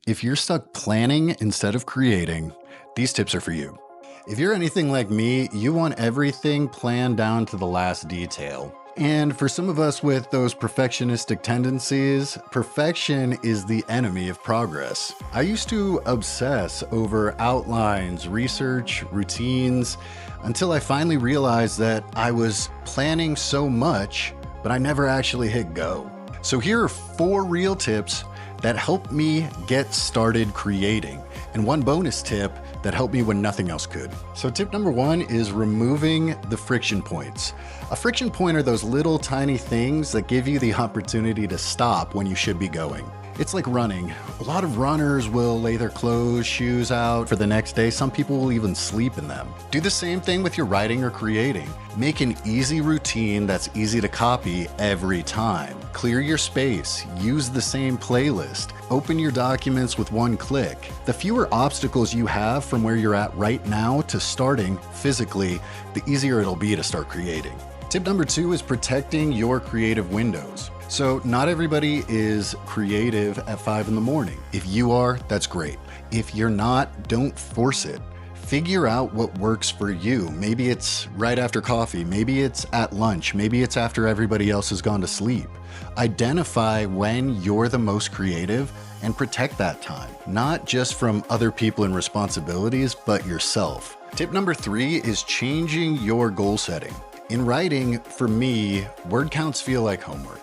If you're stuck planning instead of creating, these tips are for you. If you're anything like me, you want everything planned down to the last detail. And for some of us with those perfectionistic tendencies, perfection is the enemy of progress. I used to obsess over outlines, research, routines, until I finally realized that I was planning so much, but I never actually hit go. So here are 4 real tips that helped me get started creating, and 1 bonus tip that helped me when nothing else could. So tip number 1 is removing the friction points. A friction point are those little tiny things that give you the opportunity to stop when you should be going. It's like running. A lot of runners will lay their clothes, shoes out for the next day. Some people will even sleep in them. Do the same thing with your writing or creating. Make an easy routine that's easy to copy every time. Clear your space. Use the same playlist. Open your documents with 1 click. The fewer obstacles you have from where you're at right now to starting physically, the easier it'll be to start creating. Tip number 2 is protecting your creative windows. So not everybody is creative at 5 in the morning. If you are, that's great. If you're not, don't force it. Figure out what works for you. Maybe it's right after coffee. Maybe it's at lunch. Maybe it's after everybody else has gone to sleep. Identify when you're the most creative and protect that time, not just from other people and responsibilities, but yourself. Tip number 3 is changing your goal setting. In writing, for me, word counts feel like homework.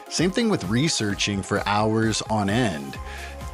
Same thing with researching for hours on end.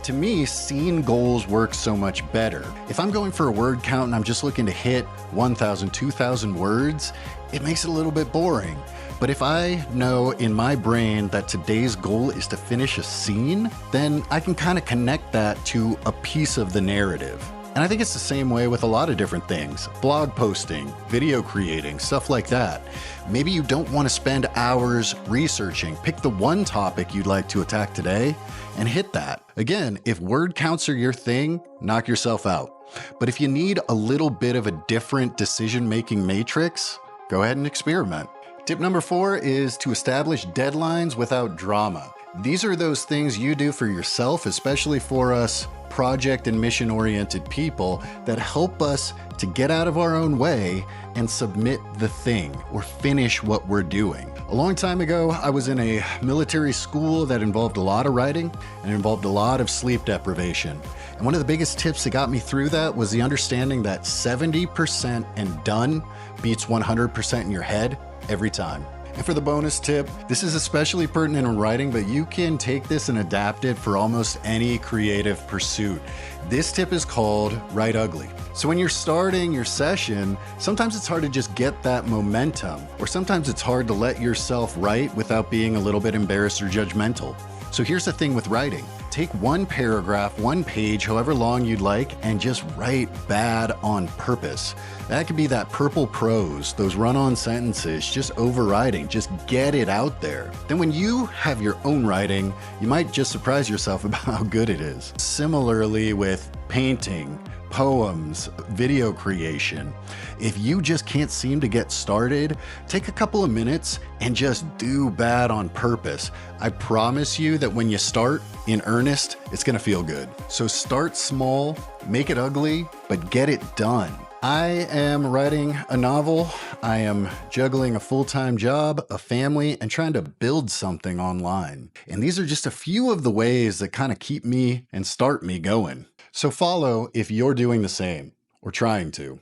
To me, scene goals work so much better. If I'm going for a word count and I'm just looking to hit 1,000, 2,000 words, it makes it a little bit boring. But if I know in my brain that today's goal is to finish a scene, then I can kind of connect that to a piece of the narrative. And I think it's the same way with a lot of different things. Blog posting, video creating, stuff like that. Maybe you don't want to spend hours researching. Pick the 1 topic you'd like to attack today and hit that. Again, if word counts are your thing, knock yourself out. But if you need a little bit of a different decision-making matrix, go ahead and experiment. Tip number 4 is to establish deadlines without drama. These are those things you do for yourself, especially for us project and mission-oriented people, that help us to get out of our own way and submit the thing or finish what we're doing. A long time ago, I was in a military school that involved a lot of writing and involved a lot of sleep deprivation. And one of the biggest tips that got me through that was the understanding that 70% and done beats 100% in your head every time. And for the bonus tip, this is especially pertinent in writing, but you can take this and adapt it for almost any creative pursuit. This tip is called Write Ugly. So when you're starting your session, sometimes it's hard to just get that momentum, or sometimes it's hard to let yourself write without being a little bit embarrassed or judgmental. So here's the thing with writing. Take 1 paragraph, 1 page, however long you'd like, and just write bad on purpose. That could be that purple prose, those run-on sentences, just overriding, just get it out there. Then when you have your own writing, you might just surprise yourself about how good it is. Similarly with painting, poems, video creation. If you just can't seem to get started, take a couple of minutes and just do bad on purpose. I promise you that when you start in earnest, it's gonna feel good. So start small, make it ugly, but get it done. I am writing a novel. I am juggling a full-time job, a family, and trying to build something online. And these are just a few of the ways that kind of keep me and start me going. So follow if you're doing the same or trying to.